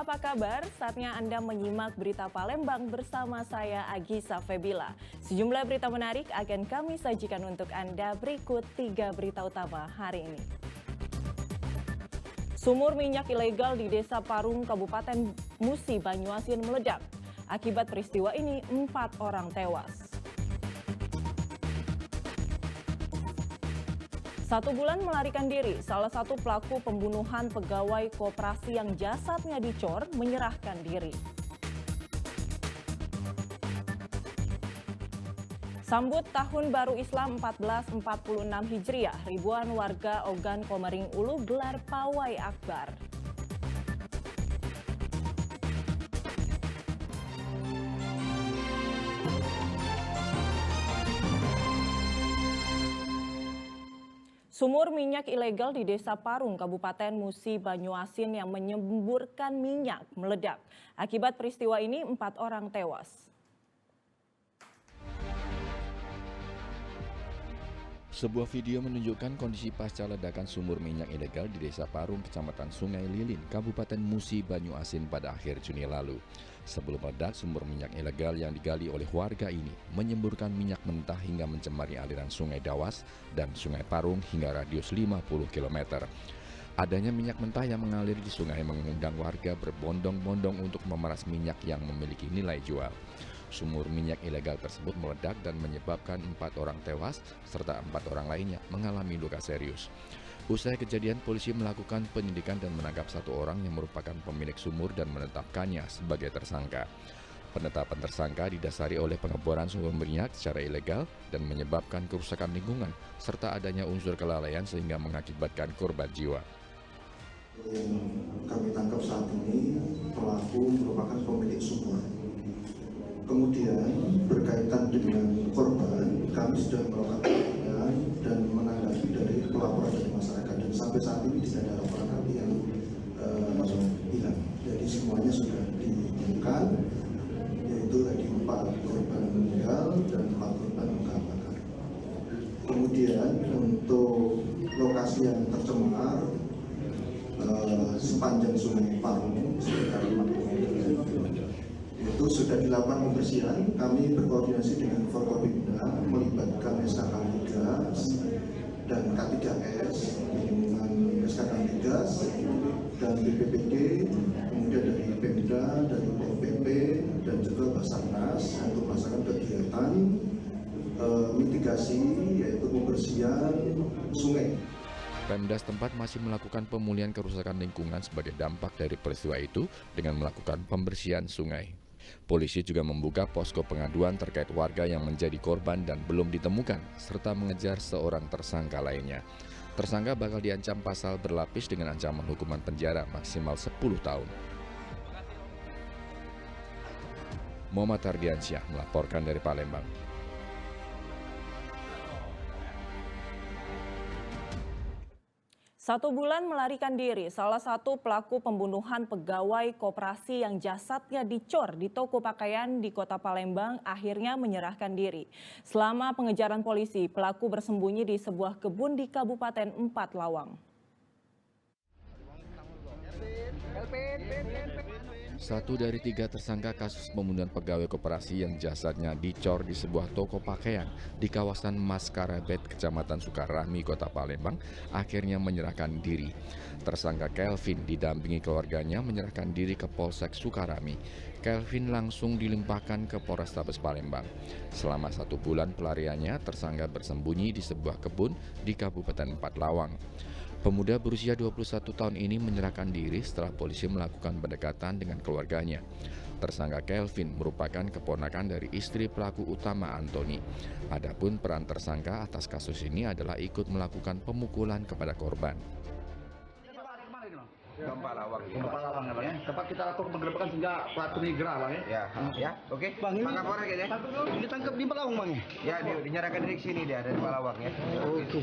apa kabar? Saatnya Anda menyimak berita Palembang bersama saya Agisa Febila. Sejumlah berita menarik akan kami sajikan untuk Anda berikut 3 berita utama hari ini. Sumur minyak ilegal di Desa Parung, Kabupaten Musi, Banyuasin meledak. Akibat peristiwa ini 4 orang tewas. 1 bulan melarikan diri, salah satu pelaku pembunuhan pegawai koperasi yang jasadnya dicor menyerahkan diri. Sambut Tahun Baru Islam 1446 Hijriah, ribuan warga Ogan Komering Ulu gelar pawai akbar. Sumur minyak ilegal di Desa Parung, Kabupaten Musi, Banyuasin yang menyemburkan minyak meledak. Akibat peristiwa ini 4 orang tewas. Sebuah video menunjukkan kondisi pasca ledakan sumur minyak ilegal di Desa Parung, Kecamatan Sungai Lilin, Kabupaten Musi, Banyuasin pada akhir Juni lalu. Sebelum meledak, sumur minyak ilegal yang digali oleh warga ini menyemburkan minyak mentah hingga mencemari aliran Sungai Dawas dan Sungai Parung hingga radius 50 km. Adanya minyak mentah yang mengalir di sungai mengundang warga berbondong-bondong untuk memeras minyak yang memiliki nilai jual. Sumur minyak ilegal tersebut meledak dan menyebabkan 4 orang tewas serta 4 orang lainnya mengalami luka serius. Usai kejadian, polisi melakukan penyidikan dan menangkap 1 orang yang merupakan pemilik sumur dan menetapkannya sebagai tersangka. Penetapan tersangka didasari oleh pengeboran sumur minyak secara ilegal dan menyebabkan kerusakan lingkungan serta adanya unsur kelalaian sehingga mengakibatkan korban jiwa. Yang kami tangkap saat ini pelaku merupakan pemilik sumur. Kemudian berkaitan dengan korban, kami sudah melakukan penyidikan dan menanggapi dari pelaporan dari masyarakat, dan sampai saat ini tidak ada laporan kami yang hilang. Jadi semuanya sudah ditemukan, yaitu tadi 4 korban meninggal dan 4 korban luka bakar. Kemudian untuk lokasi yang tercemar sepanjang Sungai Parung sekitar 5 km itu sudah dilakukan pembersihan. Kami berkoordinasi dengan Forkopimda melibatkan SK Migas dan K3S dengan SK Migas dan BPPD, kemudian dari Pemda, dari PPP dan juga Basarnas untuk melaksanakan kegiatan mitigasi, yaitu pembersihan sungai. Pemda setempat masih melakukan pemulihan kerusakan lingkungan sebagai dampak dari peristiwa itu dengan melakukan pembersihan sungai. Polisi juga membuka posko pengaduan terkait warga yang menjadi korban dan belum ditemukan, serta mengejar seorang tersangka lainnya. Tersangka bakal diancam pasal berlapis dengan ancaman hukuman penjara maksimal 10 tahun. Muhammad Ardiansyah melaporkan dari Palembang. 1 bulan melarikan diri, salah satu pelaku pembunuhan pegawai koperasi yang jasadnya dicor di toko pakaian di Kota Palembang akhirnya menyerahkan diri. Selama pengejaran polisi, pelaku bersembunyi di sebuah kebun di Kabupaten 4 Lawang. 1 dari 3 tersangka kasus pembunuhan pegawai koperasi yang jasadnya dicor di sebuah toko pakaian di kawasan Maskarabet, Kecamatan Sukarami, Kota Palembang, akhirnya menyerahkan diri. Tersangka Kelvin didampingi keluarganya menyerahkan diri ke Polsek Sukarami. Kelvin langsung dilimpahkan ke Polrestabes Palembang. Selama 1 bulan pelariannya, tersangka bersembunyi di sebuah kebun di Kabupaten 4 Lawang. Pemuda berusia 21 tahun ini menyerahkan diri setelah polisi melakukan pendekatan dengan keluarganya. Tersangka Kelvin merupakan keponakan dari istri pelaku utama Antoni. Adapun peran tersangka atas kasus ini adalah ikut melakukan pemukulan kepada korban. Gempa Lawang. Gempa Lawang ya Bang ya. Tempat kita lakukan penggerbekan sehingga pelaku migra Bang ya. Ya, oke. Bang, ini Kapolres ya. Ini tangkap di Palawang Bang ya. Ya, dinyatakan dari sini dia dari Palawang ya. Oke.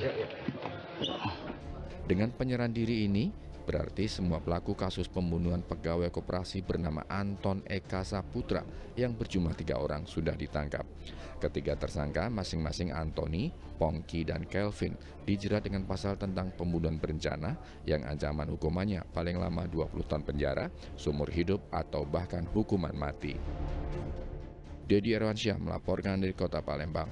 Dengan penyerahan diri ini, Berarti semua pelaku kasus pembunuhan pegawai koperasi bernama Anton Eka Saputra yang berjumlah 3 orang sudah ditangkap. Ketiga tersangka masing-masing Antoni, Pongki, dan Kelvin dijerat dengan pasal tentang pembunuhan berencana yang ancaman hukumannya paling lama 20 tahun penjara, seumur hidup, atau bahkan hukuman mati. Dedi Erwansyah melaporkan dari Kota Palembang.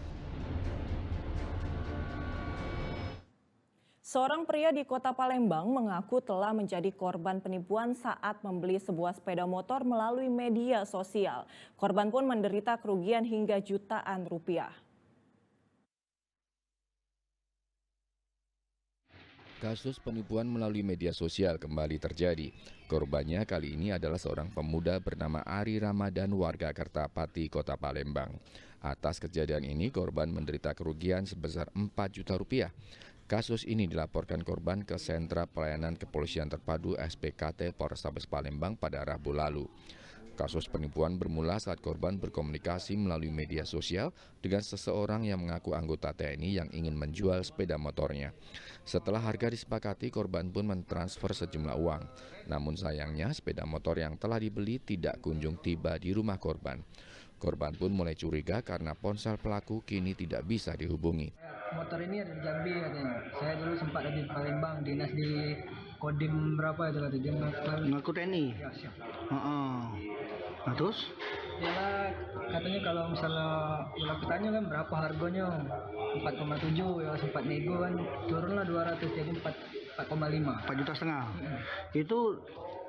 Seorang pria di Kota Palembang mengaku telah menjadi korban penipuan saat membeli sebuah sepeda motor melalui media sosial. Korban pun menderita kerugian hingga jutaan rupiah. Kasus penipuan melalui media sosial kembali terjadi. Korbannya kali ini adalah seorang pemuda bernama Ari Ramadan warga Kertapati, Kota Palembang. Atas kejadian ini, korban menderita kerugian sebesar 4 juta rupiah. Kasus ini dilaporkan korban ke Sentra Pelayanan Kepolisian Terpadu SPKT Polrestabes Palembang pada Rabu lalu. Kasus penipuan bermula saat korban berkomunikasi melalui media sosial dengan seseorang yang mengaku anggota TNI yang ingin menjual sepeda motornya. Setelah harga disepakati, korban pun mentransfer sejumlah uang. Namun sayangnya sepeda motor yang telah dibeli tidak kunjung tiba di rumah korban. Korban pun mulai curiga karena ponsel pelaku kini tidak bisa dihubungi. Motor ini ada di Jambi katanya. Saya dulu sempat ada di Palembang, dinas di Kodim berapa itu katanya. Dia Ngaku TNI? Ya, siap. Nah terus? Dia katanya kalau misalnya aku tanya kan berapa harganya, 4,7 ya sempat nego kan, turunlah 200 jadi 4,5. 4,5 juta. Itu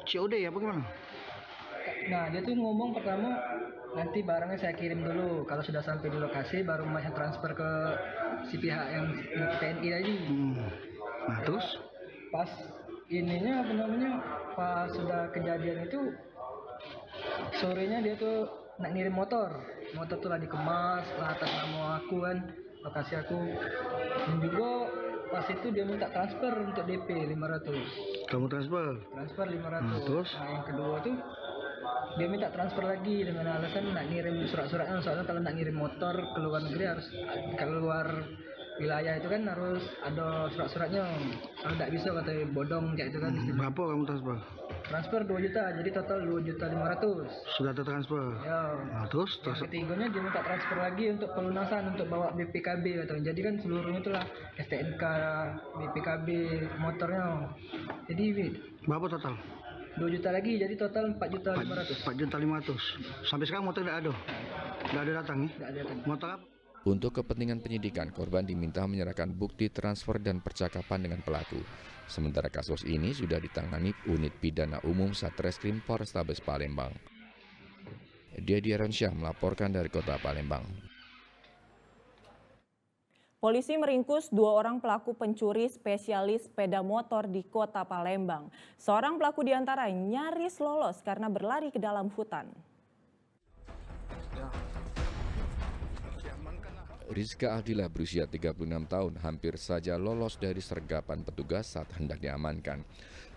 COD ya bagaimana? Nah dia tuh ngomong pertama nanti barangnya saya kirim dulu, kalau sudah sampai di lokasi baru masih transfer ke si pihak yang TNI tadi. Nah terus? Pas ininya apa namanya, pas sudah kejadian itu sorenya dia tuh nak ngirim motor tuh lah dikemas lah atas nama aku kan, lokasi aku, dan juga pas itu dia minta transfer untuk DP 500. Kamu transfer 500. terus? Nah yang kedua tuh dia minta transfer lagi dengan alasan nak ngirim surat-suratnya, soalnya kalau nak ngirim motor ke luar negeri harus keluar wilayah itu kan harus ada surat-suratnya, kalau tidak bisa katanya bodong kayak itu kan. Berapa kamu Transfer 2 juta, jadi total 2.500.000. Sudah tertransfer? Ya. Nah terus? Yang ketiganya dia minta transfer lagi untuk pelunasan, untuk bawa BPKB katanya. Jadi kan seluruhnya itulah STNK, BPKB, motornya. Jadi berapa total? 2 juta lagi, jadi total 4.500.000. 4.500.000. Sampai sekarang motor tidak ada? Tidak ada datang ya? Tidak ada datang. Motor apa? Untuk kepentingan penyidikan, korban diminta menyerahkan bukti transfer dan percakapan dengan pelaku. Sementara kasus ini sudah ditangani Unit Pidana Umum Satreskrim Polrestabes Palembang. Dedi Erwansyah melaporkan dari Kota Palembang. Polisi meringkus 2 orang pelaku pencuri spesialis sepeda motor di Kota Palembang. Seorang pelaku diantara nyaris lolos karena berlari ke dalam hutan. Rizka Aldila berusia 36 tahun hampir saja lolos dari sergapan petugas saat hendak diamankan.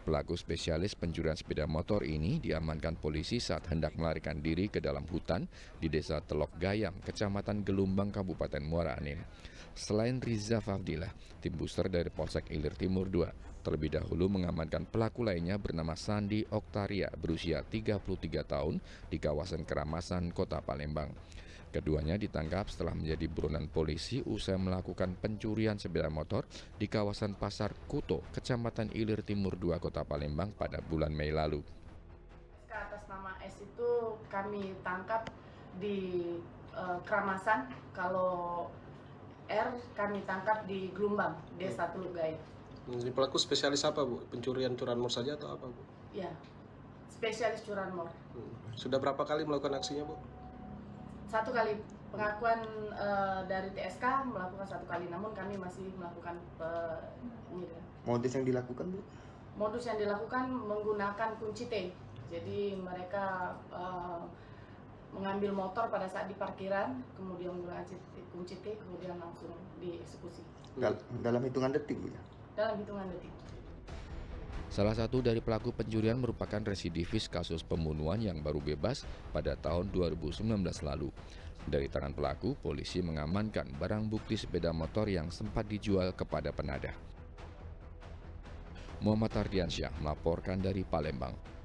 Pelaku spesialis pencurian sepeda motor ini diamankan polisi saat hendak melarikan diri ke dalam hutan di Desa Telok Gayam, Kecamatan Gelumbang, Kabupaten Muara Enim. Selain Riza Fafdilah, tim booster dari Polsek Ilir Timur 2 terlebih dahulu mengamankan pelaku lainnya bernama Sandi Oktaria berusia 33 tahun di kawasan Keramasan, Kota Palembang. Keduanya ditangkap setelah menjadi buronan polisi usai melakukan pencurian sepeda motor di kawasan Pasar Kuto, Kecamatan Ilir Timur 2, Kota Palembang pada bulan Mei lalu. Atas nama S itu kami tangkap di Keramasan, kalau R kami tangkap di Gelumbang, Desa Teluk Gayam. Ini pelaku spesialis apa, Bu? Pencurian curanmor saja atau apa, Bu? Ya, spesialis curanmor. Sudah berapa kali melakukan aksinya, Bu? 1 kali. Pengakuan dari TSK melakukan 1 kali, namun kami masih melakukan penyidikan. Modus yang dilakukan, Bu? Modus yang dilakukan menggunakan kunci T. Jadi mereka mengambil motor pada saat di parkiran, kemudian menggunakan kunci T, kemudian langsung dieksekusi. Dalam hitungan detik, Bu? Dalam hitungan detik. Salah satu dari pelaku pencurian merupakan residivis kasus pembunuhan yang baru bebas pada tahun 2019 lalu. Dari tangan pelaku, polisi mengamankan barang bukti sepeda motor yang sempat dijual kepada penadah. Muhammad Ardiansyah melaporkan dari Palembang.